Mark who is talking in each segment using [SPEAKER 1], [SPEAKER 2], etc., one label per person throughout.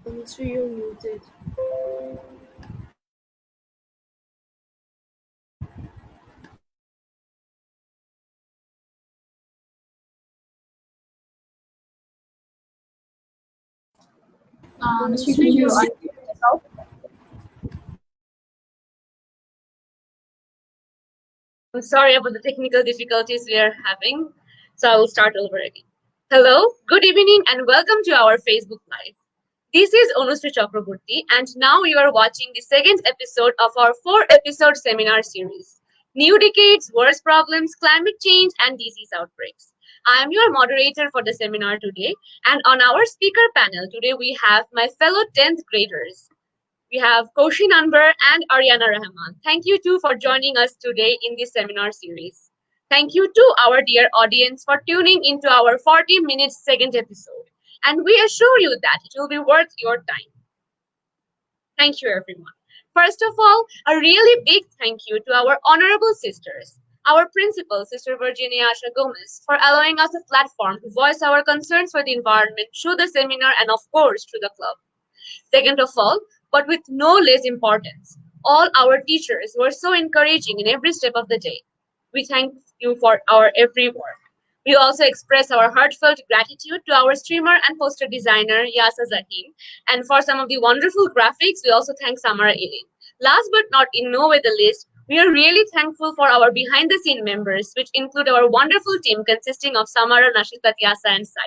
[SPEAKER 1] So you're muted.
[SPEAKER 2] Mr.
[SPEAKER 1] So
[SPEAKER 2] Can you
[SPEAKER 1] you
[SPEAKER 2] unmute yourself?
[SPEAKER 3] I'm sorry about the technical difficulties we are having, so I will start over again. Hello, good evening, and welcome to our Facebook Live. This is Onusri Chakraborty, and now you are watching the second episode of our 4-episode seminar series, New Decades, Worst Problems, Climate Change, and Disease Outbreaks. I am your moderator for the seminar today, and on our speaker panel today we have my fellow 10th graders. We have Koshin Unber and Ariana Rahman. Thank you too for joining us today in this seminar series. Thank you to our dear audience for tuning into our 40-minute second episode. And we assure you that it will be worth your time. Thank you, everyone. First of all, a really big thank you to our honorable sisters, our principal, Sister Virginia Asha Gomez, for allowing us a platform to voice our concerns for the environment through the seminar and, of course, through the club. Second of all, but with no less importance, all our teachers were so encouraging in every step of the day. We thank you for our every word. We also express our heartfelt gratitude to our streamer and poster designer, Yasa Zahim. And for some of the wonderful graphics, we also thank Samara Elin. Last but not in no way the least, we are really thankful for our behind-the-scene members, which include our wonderful team consisting of Samara, Nashit, Yasa, and Sai.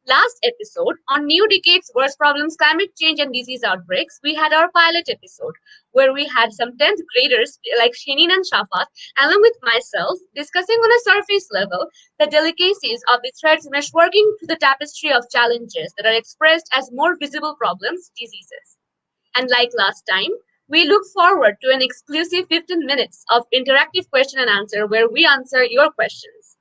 [SPEAKER 3] Last episode on New Decades, Worst Problems, Climate Change, and Disease Outbreaks, we had our pilot episode where we had some 10th graders like Shinin and Shafat, along with myself, discussing on a surface level the delicacies of the threads meshworking to the tapestry of challenges that are expressed as more visible problems, diseases. And like last time, we look forward to an exclusive 15 minutes of interactive question and answer where we answer your questions.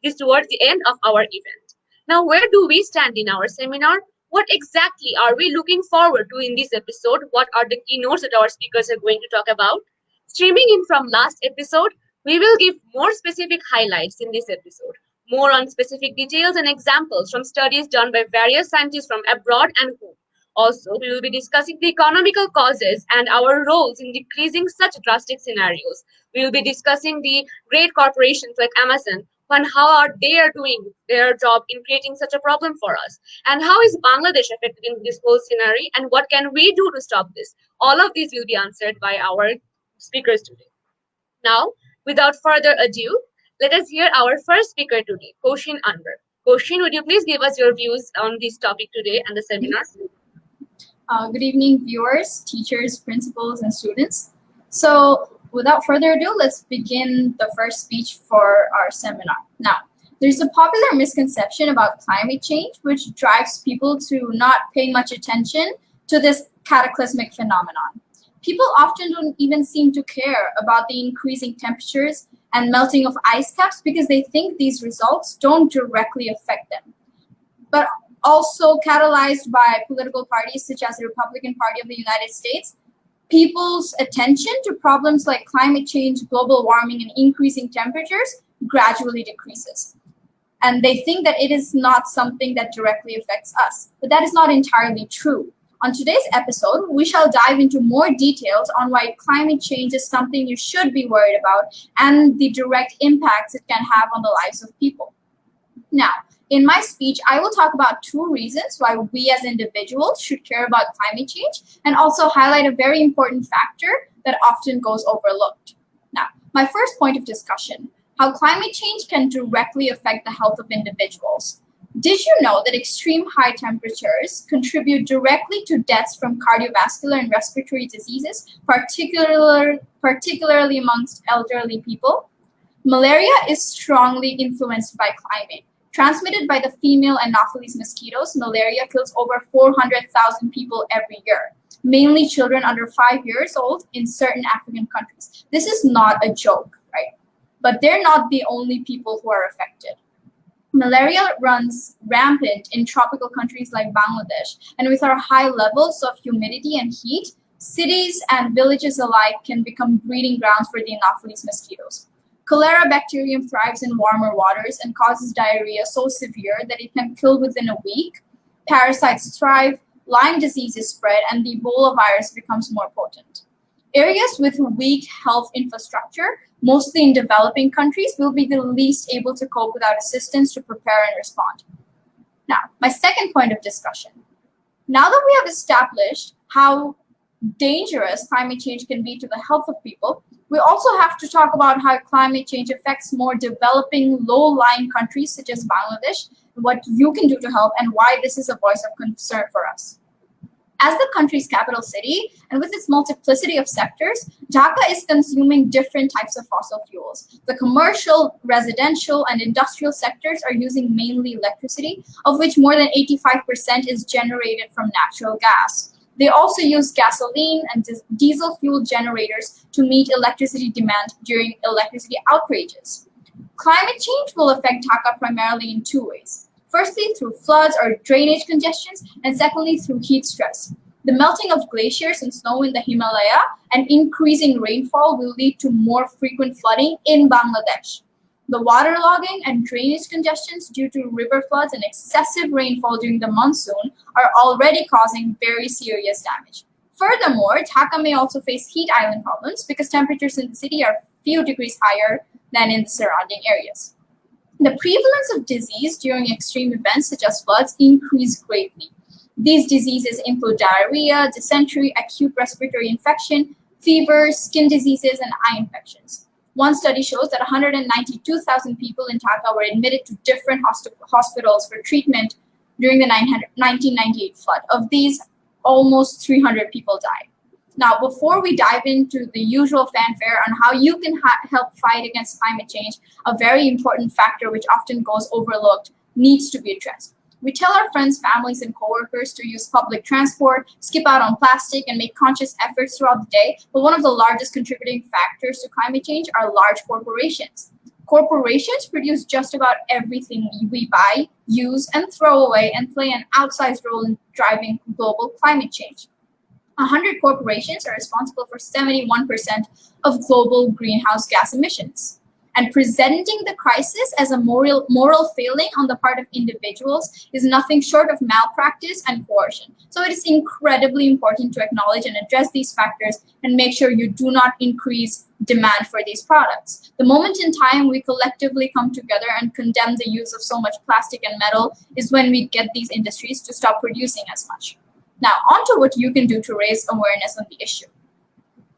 [SPEAKER 3] This towards the end of our event. Now, where do we stand in our seminar? What exactly are we looking forward to in this episode? What are the keynotes that our speakers are going to talk about? Streaming in from last episode, we will give more specific highlights in this episode, more on specific details and examples from studies done by various scientists from abroad and home. Also, we will be discussing the economical causes and our roles in decreasing such drastic scenarios. We will be discussing the great corporations like Amazon and how are they are doing their job in creating such a problem for us, and how is Bangladesh affected in this whole scenario, and what can we do to stop this. All of these will be answered by our speakers today. Now, without further ado, let us hear our first speaker today, Koshin Unber. Koshin, would you please give us your views on this topic today and the seminar?
[SPEAKER 2] Good evening, viewers, teachers, principals, and students. So without further ado, let's begin the first speech for our seminar. Now, there's a popular misconception about climate change, which drives people to not pay much attention to this cataclysmic phenomenon. People often don't even seem to care about the increasing temperatures and melting of ice caps because they think these results don't directly affect them. But also catalyzed by political parties such as the Republican Party of the United States, people's attention to problems like climate change, global warming, and increasing temperatures gradually decreases. And they think that it is not something that directly affects us. But that is not entirely true. On today's episode, we shall dive into more details on why climate change is something you should be worried about and the direct impacts it can have on the lives of people. Now, in my speech, I will talk about 2 reasons why we as individuals should care about climate change and also highlight a very important factor that often goes overlooked. Now, my first point of discussion, how climate change can directly affect the health of individuals. Did you know that extreme high temperatures contribute directly to deaths from cardiovascular and respiratory diseases, particularly amongst elderly people? Malaria is strongly influenced by climate. Transmitted by the female Anopheles mosquitoes, malaria kills over 400,000 people every year, mainly children under 5 years old in certain African countries. This is not a joke, right? But they're not the only people who are affected. Malaria runs rampant in tropical countries like Bangladesh, and with our high levels of humidity and heat, cities and villages alike can become breeding grounds for the Anopheles mosquitoes. Cholera bacterium thrives in warmer waters and causes diarrhea so severe that it can kill within a week. Parasites thrive Lyme disease is spread and the Ebola virus becomes more potent. Areas with weak health infrastructure, mostly in developing countries, will be the least able to cope without assistance to prepare and respond. Now, my second point of discussion. Now that we have established how dangerous climate change can be to the health of people, we also have to talk about how climate change affects more developing, low-lying countries such as Bangladesh, what you can do to help, and why this is a voice of concern for us. As the country's capital city, and with its multiplicity of sectors, Dhaka is consuming different types of fossil fuels. The commercial, residential, and industrial sectors are using mainly electricity, of which more than 85% is generated from natural gas. They also use gasoline and diesel fuel generators to meet electricity demand during electricity outages. Climate change will affect Dhaka primarily in two ways. Firstly, through floods or drainage congestions, and secondly, through heat stress. The melting of glaciers and snow in the Himalaya and increasing rainfall will lead to more frequent flooding in Bangladesh. The waterlogging and drainage congestions due to river floods and excessive rainfall during the monsoon are already causing very serious damage. Furthermore, Dhaka may also face heat island problems because temperatures in the city are a few degrees higher than in the surrounding areas. The prevalence of disease during extreme events such as floods increase greatly. These diseases include diarrhea, dysentery, acute respiratory infection, fever, skin diseases, and eye infections. One study shows that 192,000 people in Dhaka were admitted to different hospitals for treatment during the 1998 flood. Of these, almost 300 people died. Now, before we dive into the usual fanfare on how you can help fight against climate change, a very important factor which often goes overlooked needs to be addressed. We tell our friends, families, and coworkers to use public transport, skip out on plastic, and make conscious efforts throughout the day, but one of the largest contributing factors to climate change are large corporations. Corporations produce just about everything we buy, use, and throw away, and play an outsized role in driving global climate change. 100 corporations are responsible for 71% of global greenhouse gas emissions. And presenting the crisis as a moral failing on the part of individuals is nothing short of malpractice and coercion. So it is incredibly important to acknowledge and address these factors and make sure you do not increase demand for these products. The moment in time we collectively come together and condemn the use of so much plastic and metal is when we get these industries to stop producing as much. Now, on to what you can do to raise awareness on the issue.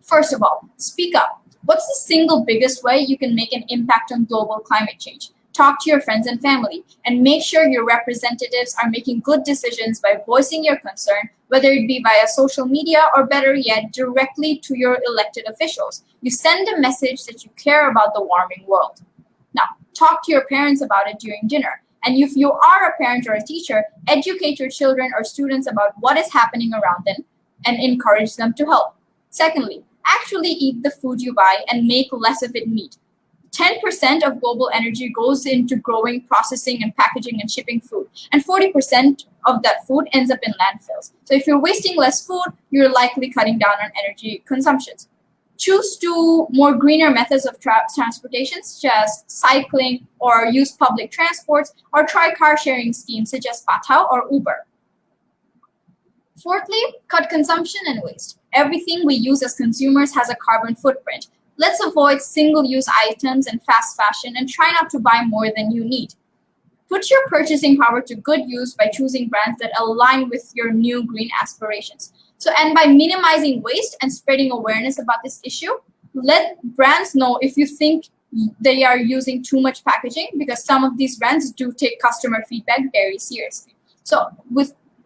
[SPEAKER 2] First of all, speak up. What's the single biggest way you can make an impact on global climate change? Talk to your friends and family, and make sure your representatives are making good decisions by voicing your concern, whether it be via social media or better yet, directly to your elected officials. You send a message that you care about the warming world. Now, talk to your parents about it during dinner. And if you are a parent or a teacher, educate your children or students about what is happening around them and encourage them to help. Secondly, actually eat the food you buy and make less of it meat. 10% of global energy goes into growing, processing, and packaging and shipping food. And 40% of that food ends up in landfills. So if you're wasting less food, you're likely cutting down on energy consumptions. Choose to more greener methods of transportation, such as cycling, or use public transports, or try car sharing schemes such as Patao or Uber. Fourthly, cut consumption and waste. Everything we use as consumers has a carbon footprint. Let's avoid single-use items and fast fashion and try not to buy more than you need. Put your purchasing power to good use by choosing brands that align with your new green aspirations. And by minimizing waste and spreading awareness about this issue, let brands know if you think they are using too much packaging, because some of these brands do take customer feedback very seriously. So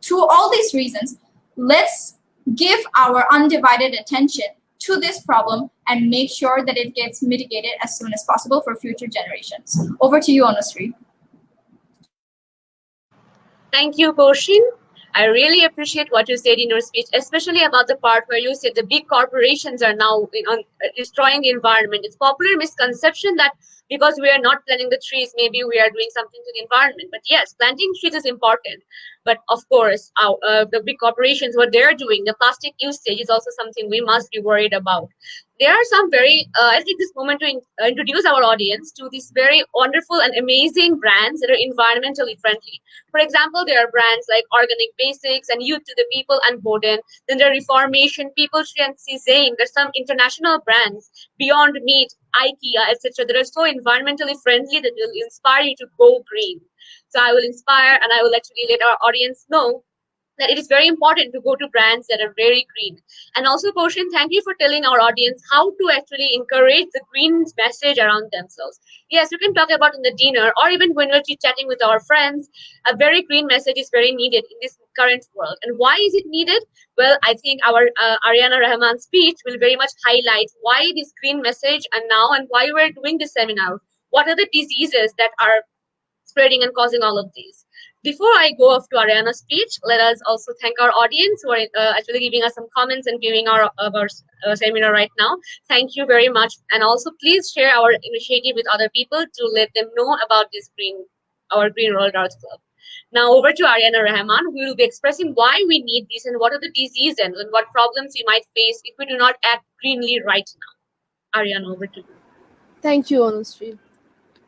[SPEAKER 2] to all these reasons, let's give our undivided attention to this problem and make sure that it gets mitigated as soon as possible for future generations. Over to you, Anusri.
[SPEAKER 3] Thank you, Porshin. I really appreciate what you said in your speech, especially about the part where you said the big corporations are now destroying the environment. It's popular misconception that because we are not planting the trees, maybe we are doing something to the environment. But yes, planting trees is important. But of course, the big corporations, what they're doing, the plastic usage is also something we must be worried about. there are some very I take this moment to introduce our audience to these very wonderful and amazing brands that are environmentally friendly. For example, there are brands like Organic Basics and Youth to the People and Boden. Then there are Reformation, People Tree, and Cezanne. There's some international brands, Beyond Meat, IKEA, etc., that are so environmentally friendly that will inspire you to go green. So I will inspire and I will actually let our audience know that it is very important to go to brands that are very green. And also, Koshin, thank you for telling our audience how to actually encourage the green message around themselves. Yes, you can talk about in the dinner or even when we're chit-chatting with our friends. A very green message is very needed in this current world. And why is it needed? Well, I think our Ariana Rahman's speech will very much highlight why this green message and now and why we're doing this seminar. What are the diseases that are spreading and causing all of these. Before I go off to Ariana's speech, let us also thank our audience who are actually giving us some comments and viewing our seminar right now. Thank you very much. And also please share our initiative with other people to let them know about our Green World Arts Club. Now over to Ariana Rahman, who will be expressing why we need this and what are the diseases and what problems we might face if we do not act greenly right now. Ariana, over to you.
[SPEAKER 1] Thank you, Anushree.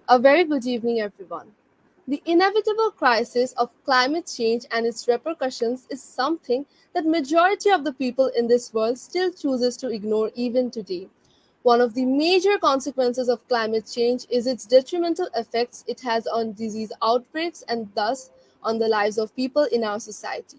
[SPEAKER 1] A very good evening, everyone. The inevitable crisis of climate change and its repercussions is something that majority of the people in this world still chooses to ignore even today. One of the major consequences of climate change is its detrimental effects it has on disease outbreaks and thus on the lives of people in our society.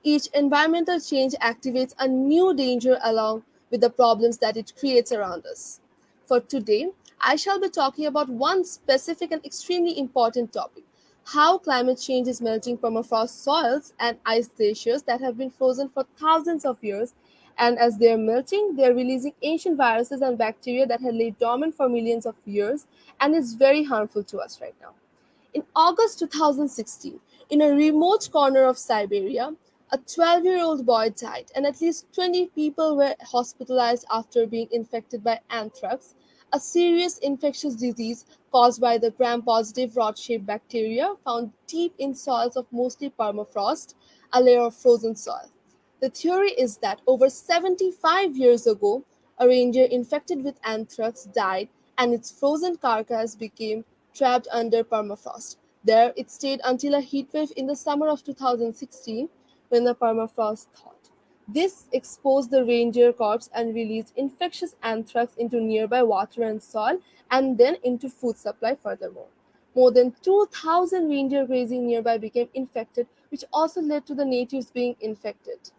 [SPEAKER 1] Each environmental change activates a new danger along with the problems that it creates around us. For today, I shall be talking about one specific and extremely important topic: how climate change is melting permafrost soils and ice glaciers that have been frozen for thousands of years. And as they are melting, they are releasing ancient viruses and bacteria that had laid dormant for millions of years and is very harmful to us right now. In August 2016, in a remote corner of Siberia, a 12-year-old boy died, and at least 20 people were hospitalized after being infected by anthrax, a serious infectious disease caused by the gram-positive rod-shaped bacteria found deep in soils of mostly permafrost, a layer of frozen soil. The theory is that over 75 years ago, a reindeer infected with anthrax died and its frozen carcass became trapped under permafrost. There it stayed until a heatwave in the summer of 2016 when the permafrost thawed. This exposed the reindeer corpse and released infectious anthrax into nearby water and soil and then into food supply furthermore. More than 2,000 reindeer grazing nearby became infected, which also led to the natives being infected.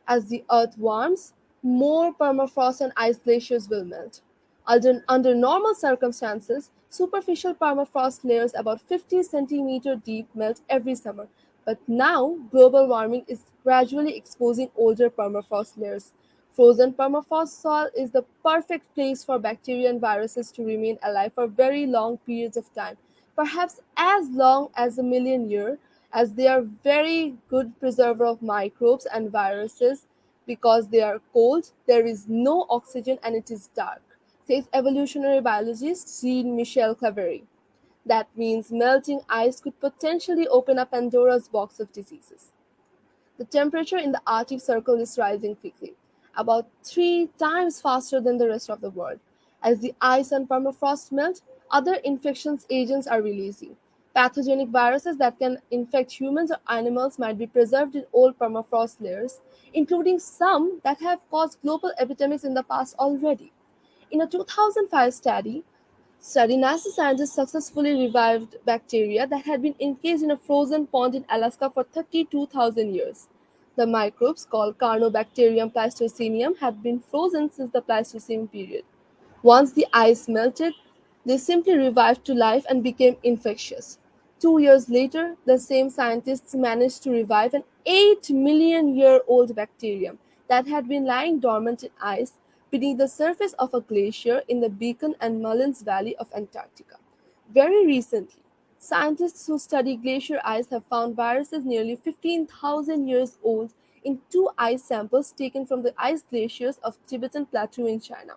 [SPEAKER 1] As the earth warms, more permafrost and ice glaciers will melt. Under normal circumstances, superficial permafrost layers about 50 centimeters deep melt every summer. But now, global warming is gradually exposing older permafrost layers. Frozen permafrost soil is the perfect place for bacteria and viruses to remain alive for very long periods of time, perhaps as long as a million years, as they are very good preserver of microbes and viruses because they are cold, there is no oxygen, and it is dark, says evolutionary biologist Jean-Michel Claverie. That means melting ice could potentially open up Pandora's box of diseases. The temperature in the Arctic Circle is rising quickly, about 3 times faster than the rest of the world. As the ice and permafrost melt, other infectious agents are releasing. Pathogenic viruses that can infect humans or animals might be preserved in old permafrost layers, including some that have caused global epidemics in the past already. In a 2005 study, NASA scientists successfully revived bacteria that had been encased in a frozen pond in Alaska for 32,000 years. The microbes, called Carnobacterium pleistocenium, had been frozen since the Pleistocene period. Once the ice melted, they simply revived to life and became infectious. 2 years later, the same scientists managed to revive an 8 million year old bacterium that had been lying dormant in ice beneath the surface of a glacier in the Beacon and Mullins Valley of Antarctica. Very recently, scientists who study glacier ice have found viruses nearly 15,000 years old in two ice samples taken from the ice glaciers of Tibetan Plateau in China.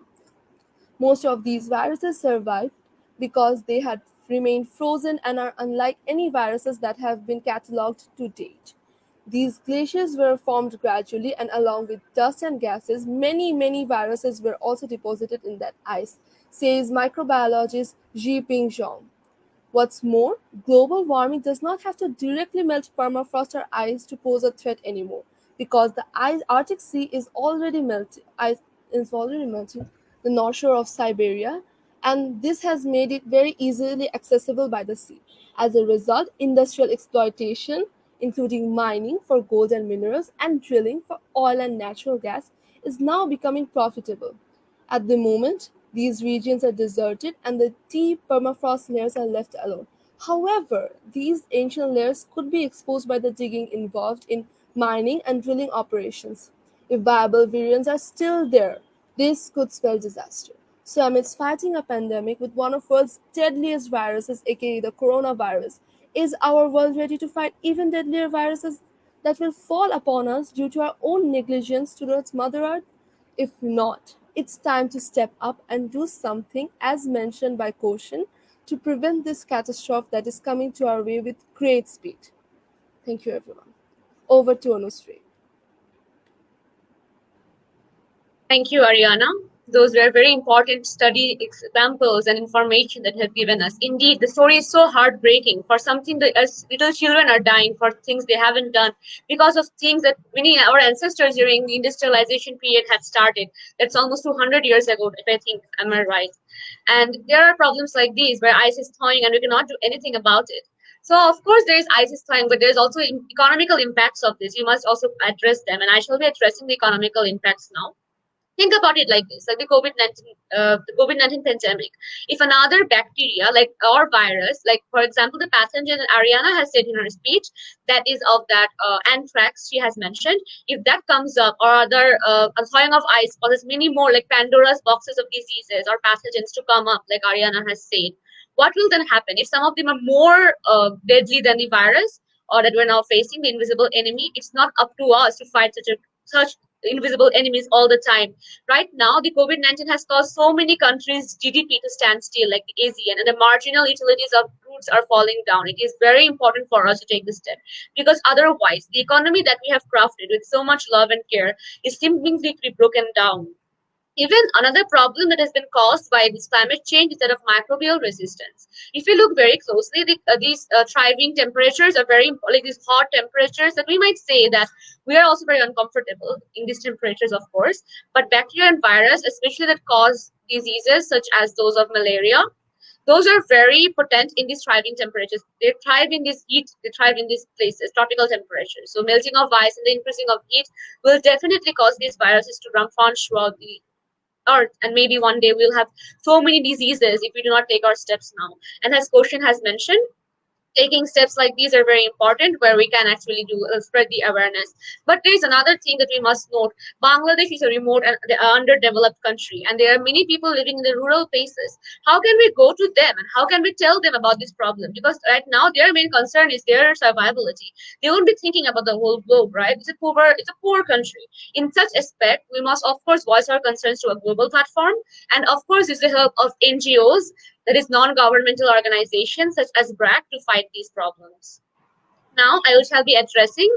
[SPEAKER 1] Most of these viruses survived because they had remained frozen and are unlike any viruses that have been catalogued to date. These glaciers were formed gradually, and along with dust and gases, many viruses were also deposited in that ice, says microbiologist Ji-Ping Zhang. What's more, global warming does not have to directly melt permafrost or ice to pose a threat anymore, because the Arctic Sea is already melting the north shore of Siberia, and this has made it very easily accessible by the sea. As a result, industrial exploitation, including mining for gold and minerals and drilling for oil and natural gas, is now becoming profitable. At the moment, these regions are deserted and the deep permafrost layers are left alone. However, these ancient layers could be exposed by the digging involved in mining and drilling operations. If viable variants are still there, this could spell disaster. So, amidst fighting a pandemic with one of the world's deadliest viruses, aka the coronavirus, is our world ready to fight even deadlier viruses that will fall upon us due to our own negligence towards Mother Earth? If not, it's time to step up and do something, as mentioned by Koshin, to prevent this catastrophe that is coming to our way with great speed. Thank you, everyone. Over to Anushree.
[SPEAKER 3] Thank you, Ariana. Those were very important study examples and information that have given us. Indeed, the story is so heartbreaking for something that as little children are dying for things they haven't done because of things that many our ancestors during the industrialization period had started. That's almost 200 years ago, if I think, am I right? And there are problems like these where ice is thawing and we cannot do anything about it. So of course there is ice is thawing, but there's also economical impacts of this. You must also address them, and I shall be addressing the economical impacts now. Think about it like this, like the COVID-19 pandemic. If another bacteria, like or virus, like for example the pathogen that Ariana has said in her speech, that is of that anthrax she has mentioned, if that comes up, or other a thawing of ice causes many more like Pandora's boxes of diseases or pathogens to come up, like Ariana has said, what will then happen if some of them are more deadly than the virus or that we're now facing, the invisible enemy? It's not up to us to fight such invisible enemies all the time. Right now, the COVID-19 has caused so many countries' GDP to stand still, like the ASEAN, and the marginal utilities of goods are falling down. It is very important for us to take this step because otherwise, the economy that we have crafted with so much love and care is simply to be broken down. Even another problem that has been caused by this climate change is that of microbial resistance. If you look very closely, these thriving temperatures are very like these hot temperatures that we might say that we are also very uncomfortable in these temperatures, of course. But bacteria and virus, especially that cause diseases such as those of malaria, those are very potent in these thriving temperatures. They thrive in this heat, they thrive in these places, tropical temperatures. So melting of ice and the increasing of heat will definitely cause these viruses to rampant throughout the earth, and maybe one day we'll have so many diseases if we do not take our steps now. And as Koshin has mentioned, taking steps like these are very important where we can actually do spread the awareness. But there is another thing that we must note. Bangladesh is a remote and underdeveloped country, and there are many people living in the rural places. How can we go to them and how can we tell them about this problem? Because right now their main concern is their survivability. They won't be thinking about the whole globe, right? It's a poor country. In such aspect, we must of course voice our concerns to a global platform, and of course use the help of NGOs, that is non-governmental organizations such as BRAC, to fight these problems. Now, I shall be addressing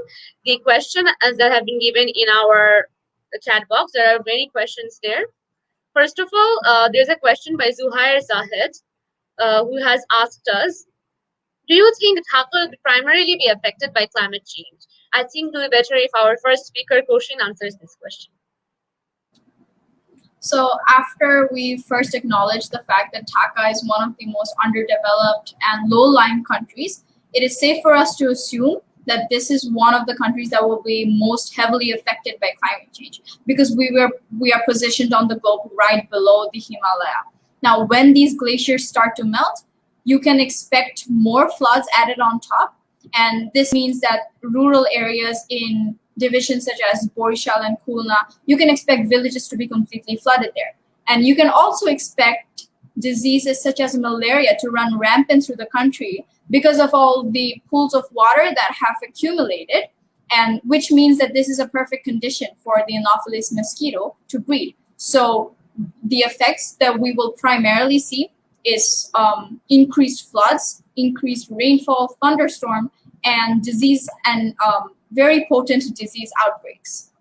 [SPEAKER 3] the question as that have been given in our chat box. There are many questions there. First of all, there's a question by Zuhair Zahid, who has asked us, do you think that Dhaka will primarily be affected by climate change? I think it will be better if our first speaker, Koshin, answers this question.
[SPEAKER 2] So after we first acknowledge the fact that Dhaka is one of the most underdeveloped and low-lying countries, it is safe for us to assume that this is one of the countries that will be most heavily affected by climate change because we are positioned on the globe right below the Himalaya. Now, when these glaciers start to melt, you can expect more floods added on top, and this means that rural areas in divisions such as Borishal and Khulna, you can expect villages to be completely flooded there. And you can also expect diseases such as malaria to run rampant through the country because of all the pools of water that have accumulated, and which means that this is a perfect condition for the Anopheles mosquito to breed. So the effects that we will primarily see is increased floods, increased rainfall, thunderstorm, and disease and very potent disease outbreaks.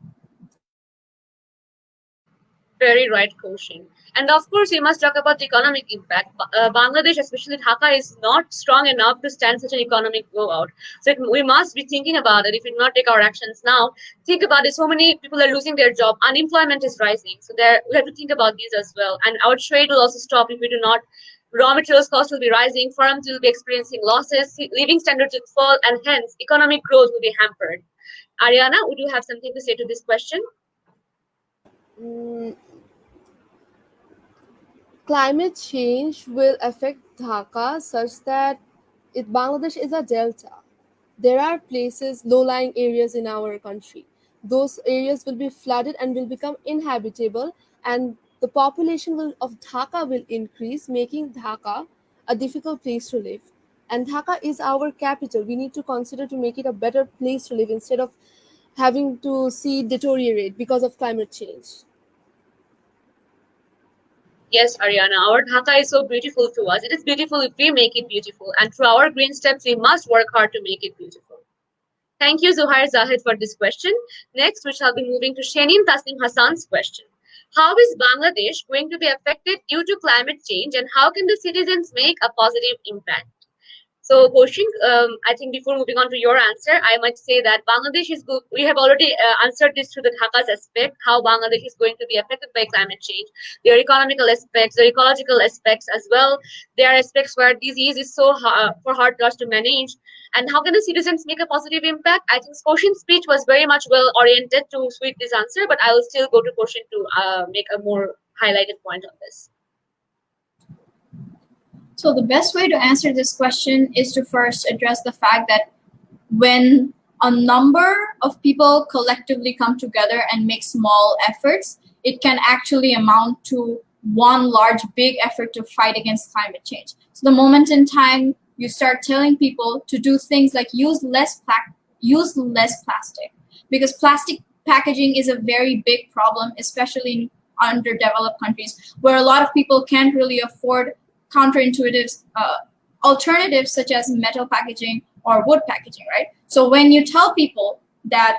[SPEAKER 3] Very right, Koshin. And of course, we must talk about the economic impact. Bangladesh, especially Dhaka, is not strong enough to stand such an economic blowout. So we must be thinking about it. If we do not take our actions now, think about it. So many people are losing their job. Unemployment is rising. So there, we have to think about these as well. And our trade will also stop if we do not. Raw materials costs will be rising. Firms will be experiencing losses. Living standards will fall, and hence economic growth will be hampered. Ariana, would you have something to say to this question?
[SPEAKER 1] Mm, Climate change will affect Dhaka such that Bangladesh is a delta. There are places, low-lying areas in our country. Those areas will be flooded and will become inhabitable, and the population of Dhaka will increase, making Dhaka a difficult place to live. And Dhaka is our capital. We need to consider to make it a better place to live instead of having to see it deteriorate because of climate change.
[SPEAKER 3] Yes, Ariana, our Dhaka is so beautiful to us. It is beautiful if we make it beautiful. And through our green steps, we must work hard to make it beautiful. Thank you, Zuhair Zahid, for this question. Next, we shall be moving to Shenin Tasnim Hassan's question. How is Bangladesh going to be affected due to climate change, and how can the citizens make a positive impact? So, Koshin, I think before moving on to your answer, I might say that Bangladesh is good. We have already answered this through the Dhaka's aspect, how Bangladesh is going to be affected by climate change. There are economical aspects, there are ecological aspects as well. There are aspects where disease is so hard for us to manage. And how can the citizens make a positive impact? I think Koshin's speech was very much well oriented to suit this answer, but I will still go to Koshin to make a more highlighted point on this.
[SPEAKER 2] So the best way to answer this question is to first address the fact that when a number of people collectively come together and make small efforts, it can actually amount to one large big effort to fight against climate change. So the moment in time you start telling people to do things like use less plastic, because plastic packaging is a very big problem, especially in underdeveloped countries where a lot of people can't really afford counterintuitive alternatives such as metal packaging or wood packaging, right? So when you tell people that,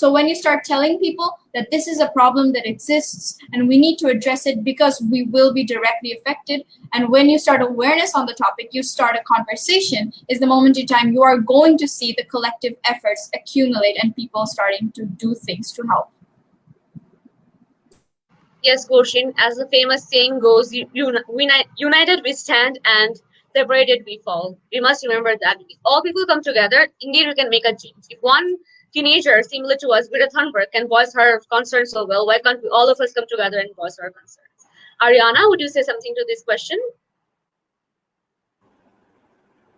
[SPEAKER 2] when you start telling people that this is a problem that exists and we need to address it because we will be directly affected, and when you start awareness on the topic, you start a conversation, is the moment in time you are going to see the collective efforts accumulate and people starting to do things to help.
[SPEAKER 3] Yes, Koshin, as the famous saying goes, united we stand and separated we fall. We must remember that if all people come together, indeed we can make a change. If one teenager similar to us, Greta Thunberg, can voice her concerns so well, why can't we, all of us come together and voice our concerns? Ariana, would you say something to this question?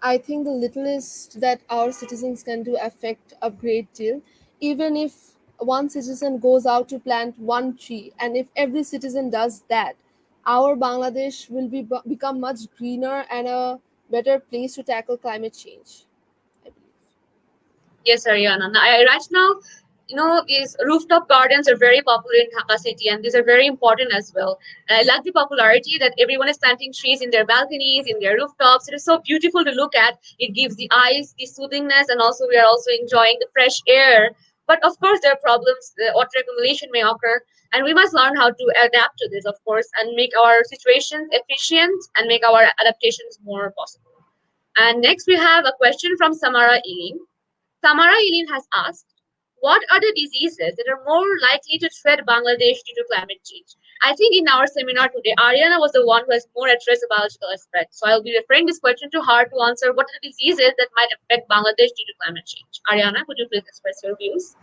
[SPEAKER 1] I think the littlest that our citizens can do affect a great deal. Even if one citizen goes out to plant one tree, and if every citizen does that, our Bangladesh will become much greener and a better place to tackle climate change, I believe.
[SPEAKER 3] Yes, Ariana. Right now, these rooftop gardens are very popular in Dhaka city, and these are very important as well. And I like the popularity that everyone is planting trees in their balconies, in their rooftops. It is so beautiful to look at. It gives the eyes the soothingness, and also we are also enjoying the fresh air. But of course, there are problems. The water accumulation may occur, and we must learn how to adapt to this, of course, and make our situations efficient and make our adaptations more possible. And next, we have a question from Samara Ealing. Samara Eileen has asked, what are the diseases that are more likely to threat Bangladesh due to climate change? I think in our seminar today, Ariana was the one who has more addressed the biological aspect. So I'll be referring this question to her to answer what are the diseases that might affect Bangladesh due to climate change. Ariana, could you please express your views?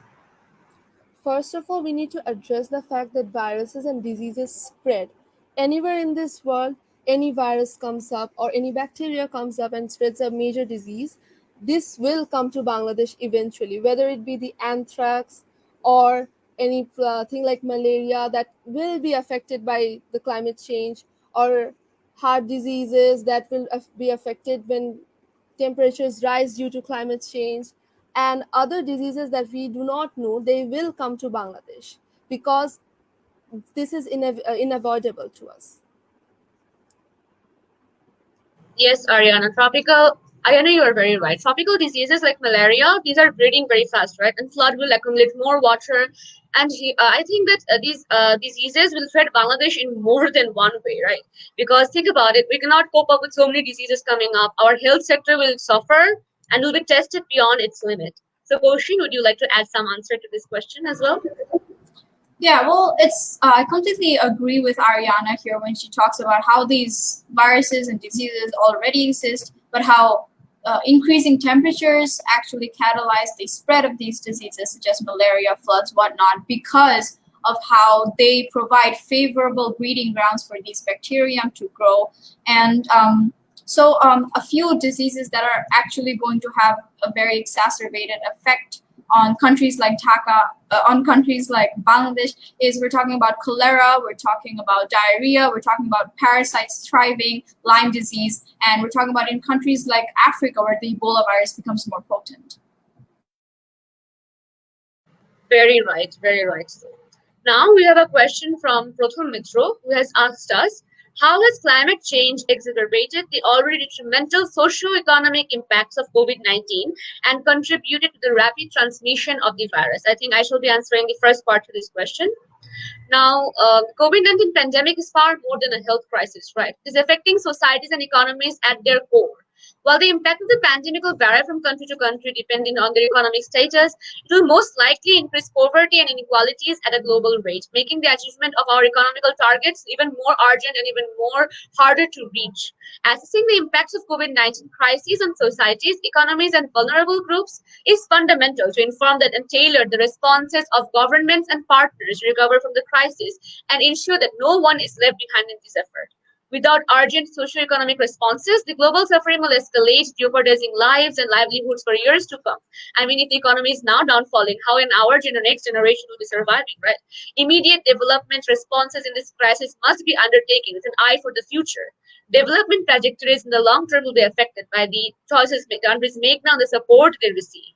[SPEAKER 1] First of all, we need to address the fact that viruses and diseases spread. Anywhere in this world, any virus comes up or any bacteria comes up and spreads a major disease, this will come to Bangladesh eventually, whether it be the anthrax or any thing like malaria that will be affected by the climate change, or heart diseases that will be affected when temperatures rise due to climate change, and other diseases that we do not know, they will come to Bangladesh because this is unavoidable to us.
[SPEAKER 3] Yes, Ariana. Tropical I know you are very right. Tropical diseases like malaria, these are breeding very fast, right? And flood will accumulate more water. And I think that these diseases will threat Bangladesh in more than one way, right? Because think about it, we cannot cope up with so many diseases coming up. Our health sector will suffer and will be tested beyond its limit. So, Koshin, would you like to add some answer to this question as well?
[SPEAKER 2] Yeah, well, it's I completely agree with Ariana here when she talks about how these viruses and diseases already exist, but how increasing temperatures actually catalyze the spread of these diseases, such as malaria, floods, whatnot, because of how they provide favorable breeding grounds for these bacterium to grow. And a few diseases that are actually going to have a very exacerbated effect on countries like on countries like Bangladesh is we're talking about cholera, we're talking about diarrhea, we're talking about parasites thriving, Lyme disease, and we're talking about in countries like Africa where the Ebola virus becomes more potent.
[SPEAKER 3] Very right, very right. Now we have a question from Prothom Mitro who has asked us, how has climate change exacerbated the already detrimental socio-economic impacts of COVID-19 and contributed to the rapid transmission of the virus? I think I shall be answering the first part to this question. Now, COVID-19 pandemic is far more than a health crisis, right? It is affecting societies and economies at their core. While the impact of the pandemic will vary from country to country depending on their economic status, it will most likely increase poverty and inequalities at a global rate, making the achievement of our economical targets even more urgent and even more harder to reach. Assessing the impacts of COVID-19 crises on societies, economies, and vulnerable groups is fundamental to inform that and tailor the responses of governments and partners to recover from the crisis and ensure that no one is left behind in this effort. Without urgent socio-economic responses, the global suffering will escalate, jeopardizing lives and livelihoods for years to come. I mean, if the economy is now downfalling, how in our next generation will be surviving, right? Immediate development responses in this crisis must be undertaken with an eye for the future. Development trajectories in the long term will be affected by the choices countries make now and the support they receive.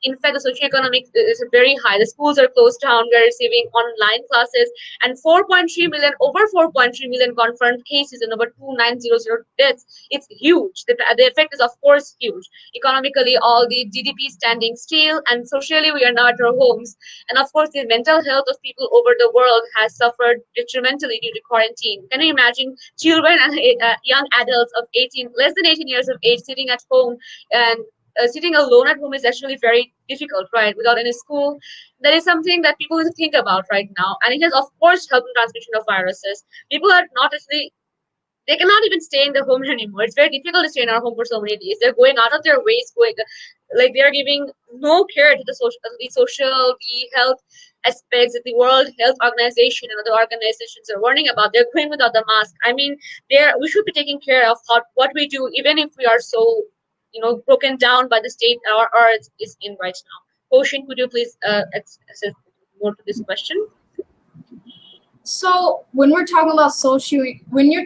[SPEAKER 3] In fact, the socioeconomic is very high. The schools are closed down. We are receiving online classes, and 4.3 million, over 4.3 million confirmed cases and over 2,900 deaths. It's huge. The effect is, of course, huge. Economically, all the GDP standing still, and socially, we are not at our homes. And of course, the mental health of people over the world has suffered detrimentally due to quarantine. Can you imagine children and young adults of 18, less than 18 years of age, sitting at home and sitting alone at home is actually very difficult, right? Without any school, that is something that people need to think about right now, and it has, of course, helped in transmission of viruses. People are not actually, they cannot even stay in the home anymore. It's very difficult to stay in our home for so many days. They're going out of their ways, going like they're giving no care to the health aspects that the World Health Organization and other organizations are warning about. They're going without the mask. I mean, we should be taking care of what we do, even if we are so broken down by the state our earth is in right now. Koshin, could you please access more to this question?
[SPEAKER 2] So when you're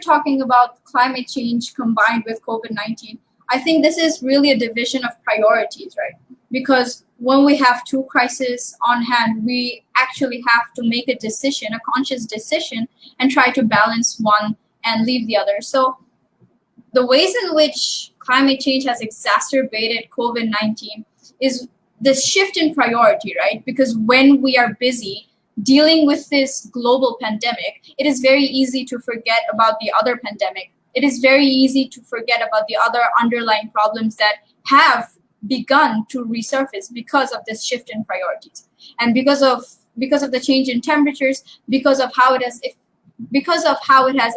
[SPEAKER 2] talking about climate change combined with COVID-19, I think this is really a division of priorities, right? Because when we have two crises on hand, we actually have to make a decision, a conscious decision, and try to balance one and leave the other. So the ways in which climate change has exacerbated COVID-19 is this shift in priority, right? Because when we are busy dealing with this global pandemic, it is very easy to forget about the other pandemic. It is very easy to forget about the other underlying problems that have begun to resurface because of this shift in priorities. And because of the change in temperatures, because of how it has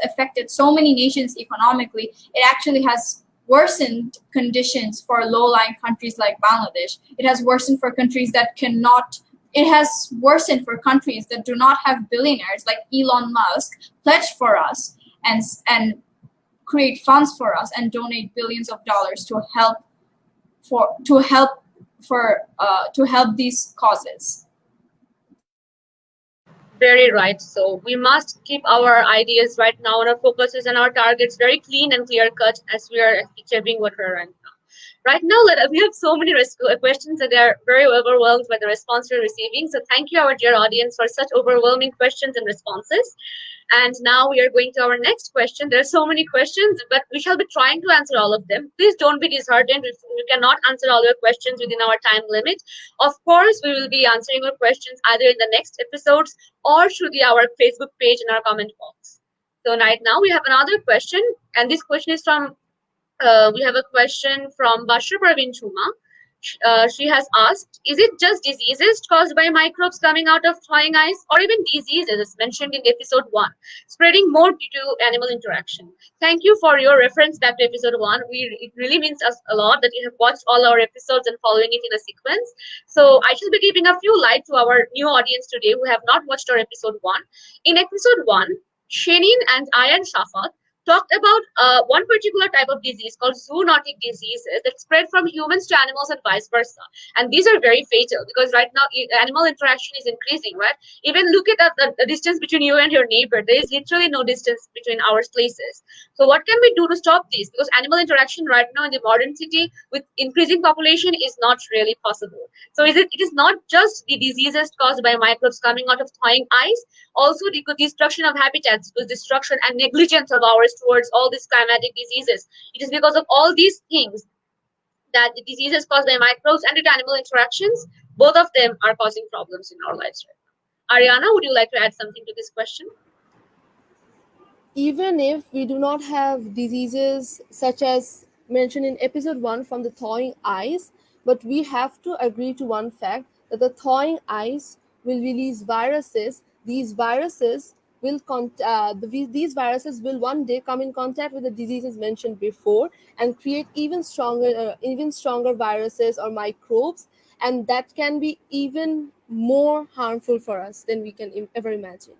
[SPEAKER 2] affected so many nations economically, it actually has worsened conditions for low-lying countries like Bangladesh. It has worsened for countries that do not have billionaires like Elon Musk pledge for us and create funds for us and donate billions of dollars to help these causes.
[SPEAKER 3] Very right. So we must keep our ideas right now and our focuses and our targets very clean and clear cut as we are achieving what we're right now. Right now, we have so many questions that they are very overwhelmed by the response we're receiving. So thank you, our dear audience, for such overwhelming questions and responses. And now we are going to our next question. There are so many questions, but we shall be trying to answer all of them. Please don't be disheartened if you cannot answer all your questions within our time limit. Of course, we will be answering your questions either in the next episodes or through our Facebook page in our comment box. So right now we have another question, and this question is from we have a question from Bashar Praveen Chuma. She has asked, is it just diseases caused by microbes coming out of thawing ice, or even diseases, as mentioned in episode 1, spreading more due to animal interaction? Thank you for your reference back to episode 1. It really means us a lot that you have watched all our episodes and following it in a sequence. So I shall be giving a few light to our new audience today who have not watched our episode 1. In episode 1, Shenin and Ayan Shafat talked about one particular type of disease called zoonotic diseases that spread from humans to animals and vice versa. And these are very fatal because right now animal interaction is increasing, right? Even look at the distance between you and your neighbor. There is literally no distance between our places. So what can we do to stop this? Because animal interaction right now in the modern city with increasing population is not really possible. So it is not just the diseases caused by microbes coming out of thawing ice, also the destruction of habitats, the destruction and negligence of ours towards all these climatic diseases. It is because of all these things that the diseases caused by microbes and the animal interactions, both of them are causing problems in our lives right now. Ariana, would you like to add something to this question?
[SPEAKER 1] Even if we do not have diseases such as mentioned in episode 1 from the thawing ice, but we have to agree to one fact that the thawing ice will release viruses. These viruses these viruses will one day come in contact with the diseases mentioned before and create even stronger viruses or microbes, and that can be even more harmful for us than we can ever imagine.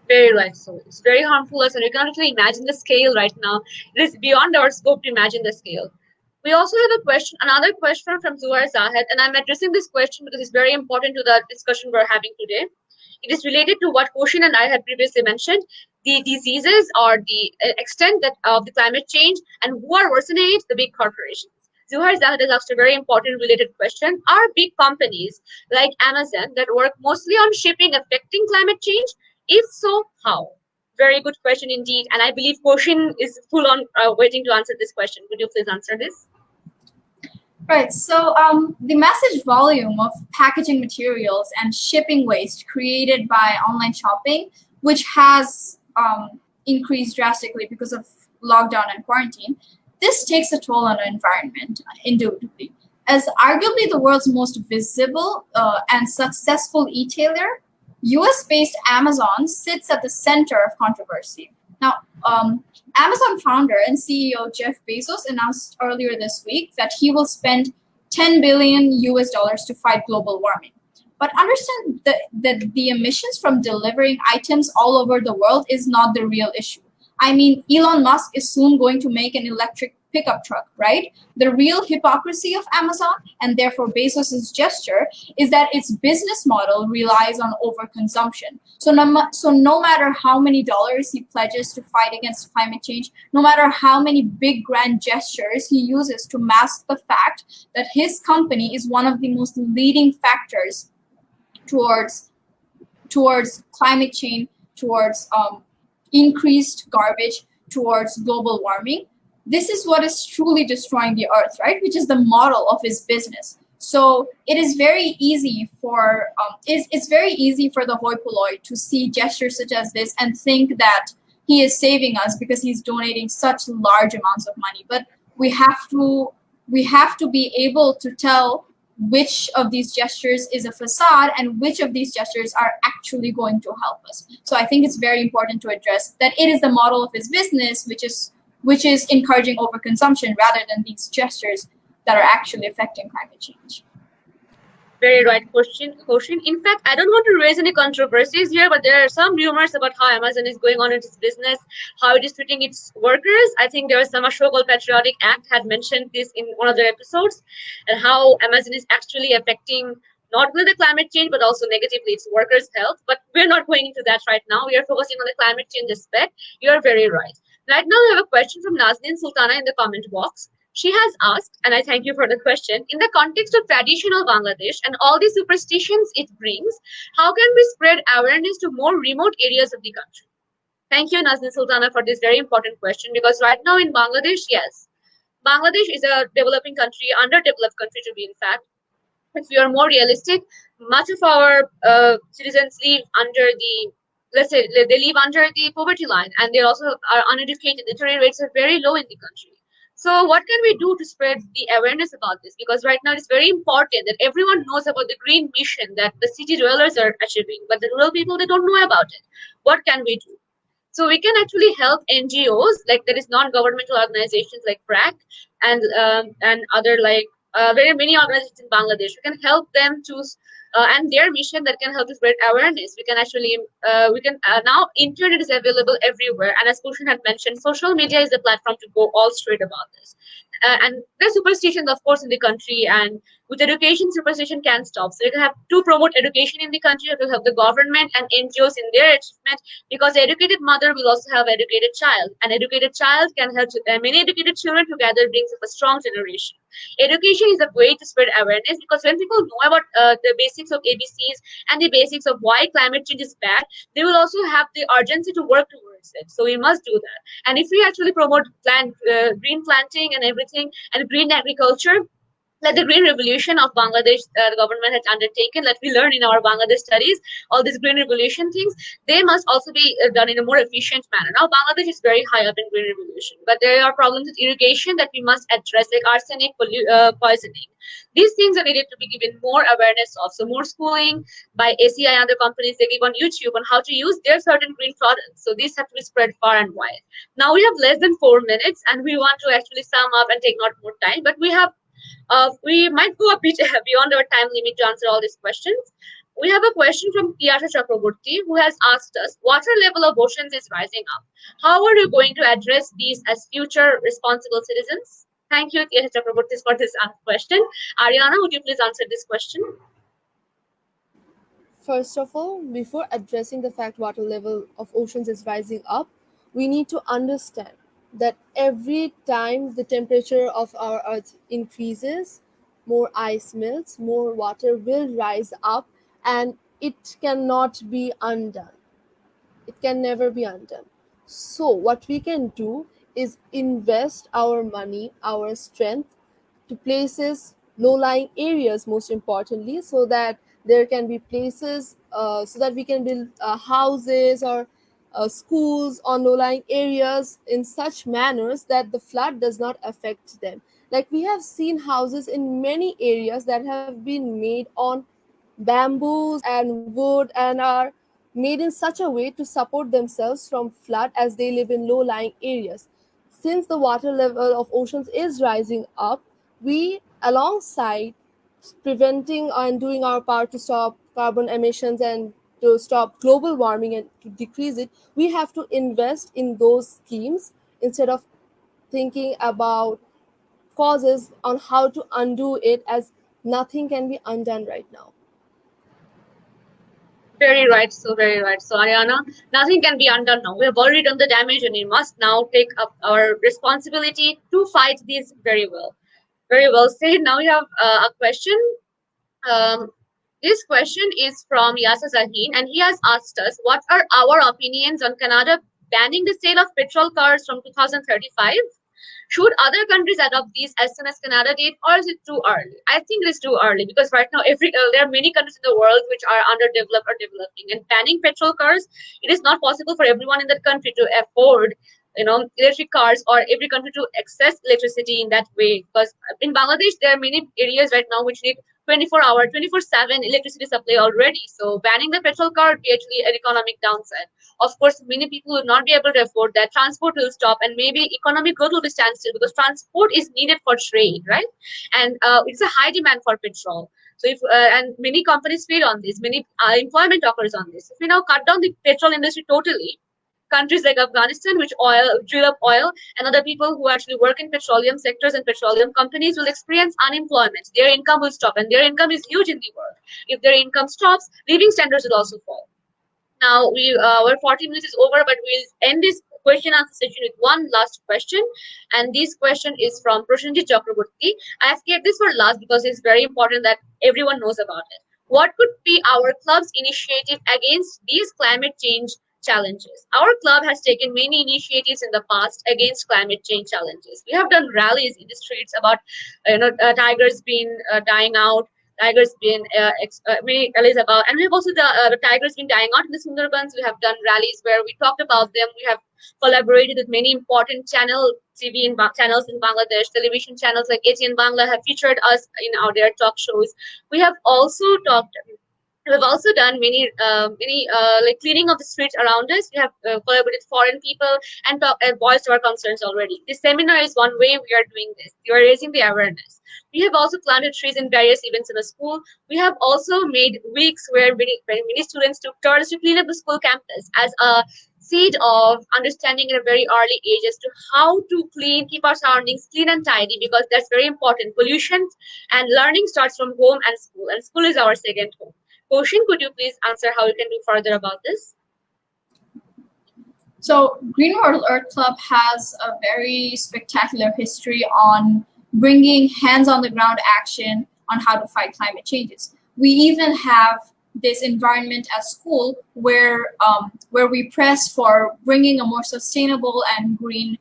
[SPEAKER 3] Very right. So it's very harmful us, and we cannot actually imagine the scale right now. It is beyond our scope to imagine the scale. We also have a question, another question from Zuhair Zahed, and I'm addressing this question because it's very important to the discussion we're having today. It is related to what Koshin and I had previously mentioned, the diseases or the extent that of the climate change and who are worsening it, the big corporations. Zuhair Zahid has asked a very important related question. Are big companies like Amazon that work mostly on shipping affecting climate change? If so, how? Very good question indeed. And I believe Koshin is full on waiting to answer this question. Could you please answer this?
[SPEAKER 2] Right, so the massive volume of packaging materials and shipping waste created by online shopping, which has increased drastically because of lockdown and quarantine, this takes a toll on the environment, indubitably. As arguably the world's most visible and successful e-tailer, US-based Amazon sits at the center of controversy. Now, Amazon founder and CEO Jeff Bezos announced earlier this week that he will spend 10 billion US dollars to fight global warming. But understand that the emissions from delivering items all over the world is not the real issue. I mean, Elon Musk is soon going to make an electric pickup truck, right? The real hypocrisy of Amazon, and therefore Bezos' gesture, is that its business model relies on overconsumption. So no matter how many dollars he pledges to fight against climate change, no matter how many big grand gestures he uses to mask the fact that his company is one of the most leading factors towards climate change, towards increased garbage, towards global warming, this is what is truly destroying the earth, right? Which is the model of his business. So it is very easy for it's very easy for the hoi polloi to see gestures such as this and think that he is saving us because he's donating such large amounts of money. But we have to be able to tell which of these gestures is a facade and which of these gestures are actually going to help us. So I think it's very important to address that it is the model of his business, which is encouraging overconsumption rather than these gestures that are actually affecting climate change.
[SPEAKER 3] Very right question. In fact, I don't want to raise any controversies here, but there are some rumors about how Amazon is going on in its business, how it is treating its workers. I think there was some Ashokal Patriotic Act had mentioned this in one of their episodes, and how Amazon is actually affecting not only the climate change, but also negatively its workers' health. But we're not going into that right now. We are focusing on the climate change aspect. You are very right. Right now, we have a question from Nazneen Sultana in the comment box. She has asked, and I thank you for the question, in the context of traditional Bangladesh and all the superstitions it brings, how can we spread awareness to more remote areas of the country? Thank you, Nazneen Sultana, for this very important question, because right now in Bangladesh, yes, Bangladesh is a developing country, underdeveloped country to be in fact. If we are more realistic, much of our citizens live under the, let's say, they live under the poverty line, and they also are uneducated. Literary rates are very low in the country. So, what can we do to spread the awareness about this? Because right now it's very important that everyone knows about the green mission that the city dwellers are achieving, but the rural people, they don't know about it. What can we do? So we can actually help NGOs, like that is non-governmental organizations like BRAC and other like very many organizations in Bangladesh. We can help them to and their mission that can help to spread awareness. We can actually we can now internet is available everywhere, and as Kushan had mentioned, social media is the platform to go all straight about this. And there's superstitions, of course, in the country, and with education, superstition can stop. So you have to promote education in the country, to help the government and NGOs in their achievement, because educated mother will also have educated child. An educated child can help many educated children together brings up a strong generation. Education is a way to spread awareness, because when people know about the basics of ABCs and the basics of why climate change is bad, they will also have the urgency to work towards it. So we must do that. And if we actually promote green planting and everything and green agriculture, like the green revolution of Bangladesh, the government has undertaken, that we learn in our Bangladesh studies, all these green revolution things, they must also be done in a more efficient manner. Now, Bangladesh is very high up in green revolution, but there are problems with irrigation that we must address, like arsenic poisoning. These things are needed to be given more awareness of. So more schooling by ACI and other companies, they give on YouTube on how to use their certain green products. So these have to be spread far and wide. Now we have less than 4 minutes, and we want to actually sum up and take not more time, but we might go a bit beyond our time limit to answer all these questions. We have a question from Tiyasha Chakraborty, who has asked us, water level of oceans is rising up. How are you going to address these as future responsible citizens? Thank you, Tiyasha Chakraborty, for this question. Ariana, would you please answer this question?
[SPEAKER 1] First of all, before addressing the fact water level of oceans is rising up, we need to understand that every time the temperature of our earth increases, more ice melts, more water will rise up, and it cannot be undone. It can never be undone. So what we can do is invest our money, our strength, to places, low-lying areas most importantly, so that there can be places, so that we can build houses or schools on low-lying areas in such manners that the flood does not affect them. Like we have seen houses in many areas that have been made on bamboos and wood and are made in such a way to support themselves from flood as they live in low-lying areas. Since the water level of oceans is rising up, we, alongside preventing and doing our part to stop carbon emissions and to stop global warming and to decrease it, we have to invest in those schemes instead of thinking about causes on how to undo it, as nothing can be undone right now.
[SPEAKER 3] Very right, so very right. So, Ariana, nothing can be undone now. We have already done the damage, and we must now take up our responsibility to fight these very well. Very well said. Now we have a question. Um, this question is from Yasa Zahin, and he has asked us, what are our opinions on Canada banning the sale of petrol cars from 2035? Should other countries adopt these as soon as Canada did, or is it too early? I think it is too early, because right now there are many countries in the world which are underdeveloped or developing, and banning petrol cars, it is not possible for everyone in that country to afford electric cars, or every country to access electricity in that way. Because in Bangladesh there are many areas right now which need 24-hour 24/7 electricity supply already. So banning the petrol car would be actually an economic downside. Of course, many people will not be able to afford that. Transport will stop, and maybe economic growth will be standstill, because transport is needed for trade, right? And it's a high demand for petrol. So if and many companies feed on this, many employment occurs on this. If we now cut down the petrol industry totally, countries like Afghanistan, which drill up oil, and other people who actually work in petroleum sectors and petroleum companies will experience unemployment. Their income will stop, and their income is huge in the world. If their income stops, living standards will also fall. Now our 40 minutes is over, but we'll end this question answer session with one last question. And this question is from Prashanjit Chakraborty. I have kept this for last because it's very important that everyone knows about it. What could be our club's initiative against these climate change challenges? Our club has taken many initiatives in the past against climate change challenges. We have done rallies in the streets about tigers being dying out, tigers been many rallies about, and we have also the tigers been dying out in the Sundarbans. We have done rallies where we talked about them. We have collaborated with many important channels in Bangladesh. Television channels like ATN Bangla have featured us in their talk shows. We have also talked. We've also done many like cleaning of the streets around us. We have collaborated with foreign people and voiced our concerns already. This seminar is one way we are doing this. We are raising the awareness. We have also planted trees in various events in the school. We have also made weeks where many students took turns to clean up the school campus as a seed of understanding at a very early age as to how to keep our surroundings clean and tidy, because that's very important. Pollution and learning starts from home and school is our second home. Koshin, could you please answer how we can do further about this?
[SPEAKER 2] So Green World Earth Club has a very spectacular history on bringing hands on the ground action on how to fight climate changes. We even have this environment at school where we press for bringing a more sustainable and green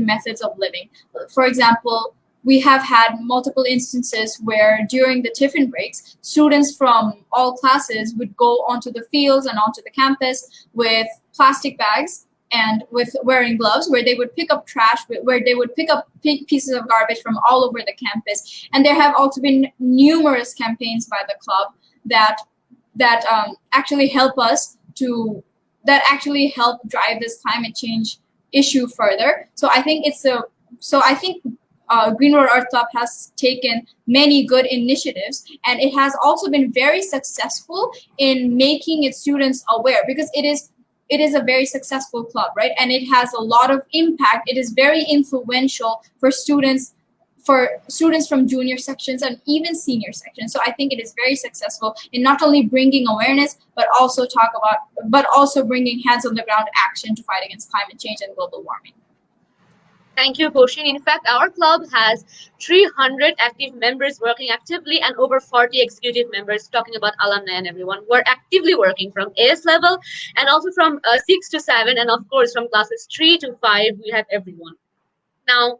[SPEAKER 2] methods of living. For example, we have had multiple instances where during the tiffin breaks, students from all classes would go onto the fields and onto the campus with plastic bags and with wearing gloves, where they would pick up trash, where they would pick up pieces of garbage from all over the campus. And there have also been numerous campaigns by the club that actually help drive this climate change issue further. So I think Green World Art Club has taken many good initiatives, and it has also been very successful in making its students aware, because it is a very successful club, right? And it has a lot of impact. It is very influential for students from junior sections and even senior sections. So I think it is very successful in not only bringing awareness, but also bringing hands on the ground action to fight against climate change and global warming.
[SPEAKER 3] Thank you, Koshin. In fact, our club has 300 active members working actively and over 40 executive members, talking about alumni and everyone who are actively working from AS level and also from 6 to 7, and of course from classes 3 to 5, we have everyone. Now,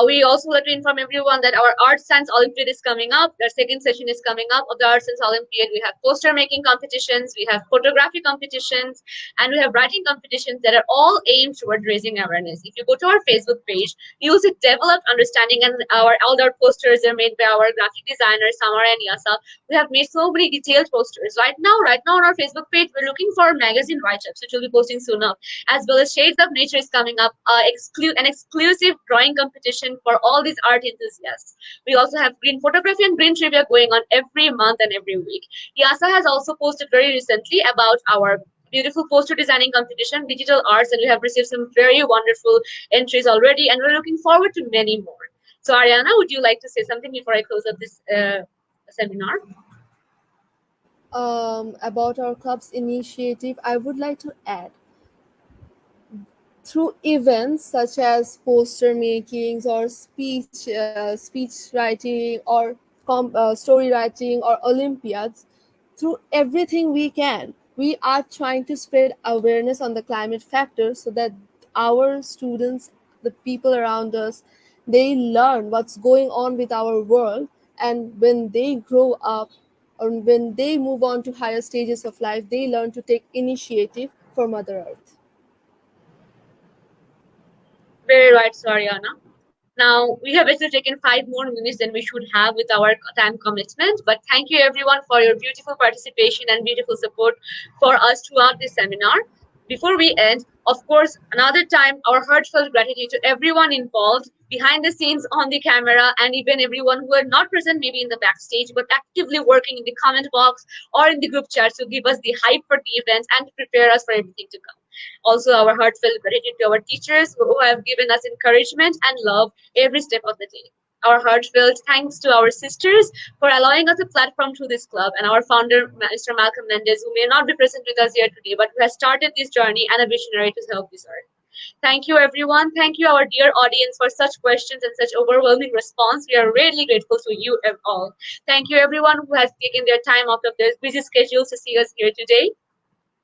[SPEAKER 3] we also like to inform everyone that our Art Science Olympiad is coming up. The second session is coming up of the Art Science Olympiad. We have poster making competitions, we have photography competitions, and we have writing competitions that are all aimed toward raising awareness. If you go to our Facebook page, you'll see developed understanding, and all our posters are made by our graphic designers, Samara and Yasa. We have made so many detailed posters. Right now on our Facebook page, we're looking for magazine write-ups, which we'll be posting soon up, as well as Shades of Nature is coming up, an exclusive drawing competition for all these art enthusiasts. We also have green photography and green trivia going on every month and every week. Yasa has also posted very recently about our beautiful poster designing competition, digital arts, and we have received some very wonderful entries already, and we're looking forward to many more. So Ariana, would you like to say something before I close up this seminar?
[SPEAKER 1] About our club's initiative, I would like to add, through events such as poster makings or speech writing or story writing or Olympiads, through everything we are trying to spread awareness on the climate factor so that our students, the people around us, they learn what's going on with our world, and when they grow up or when they move on to higher stages of life, they learn to take initiative for Mother Earth.
[SPEAKER 3] Very right, so Ariana. Now, we have actually taken 5 more minutes than we should have with our time commitment, but thank you everyone for your beautiful participation and beautiful support for us throughout this seminar. Before we end, of course, another time, our heartfelt gratitude to everyone involved behind the scenes, on the camera, and even everyone who are not present maybe in the backstage, but actively working in the comment box or in the group chat to give us the hype for the events and to prepare us for everything to come. Also, our heartfelt gratitude to our teachers who have given us encouragement and love every step of the day. Our heartfelt thanks to our sisters for allowing us a platform through this club, and our founder, Mr. Malcolm Mendez, who may not be present with us here today, but who has started this journey and a visionary to help this earth. Thank you, everyone. Thank you, our dear audience, for such questions and such overwhelming response. We are really grateful to you all. Thank you, everyone who has taken their time out of their busy schedules to see us here today.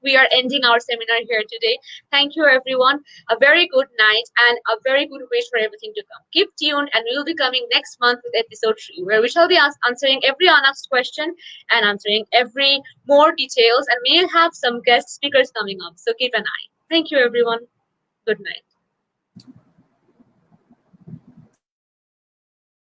[SPEAKER 3] We are ending our seminar here today. Thank you, everyone. A very good night and a very good wish for everything to come. Keep tuned, and we will be coming next month with episode 3, where we shall be answering every unasked question and answering every more details, and may have some guest speakers coming up. So keep an eye. Thank you, everyone. Good night.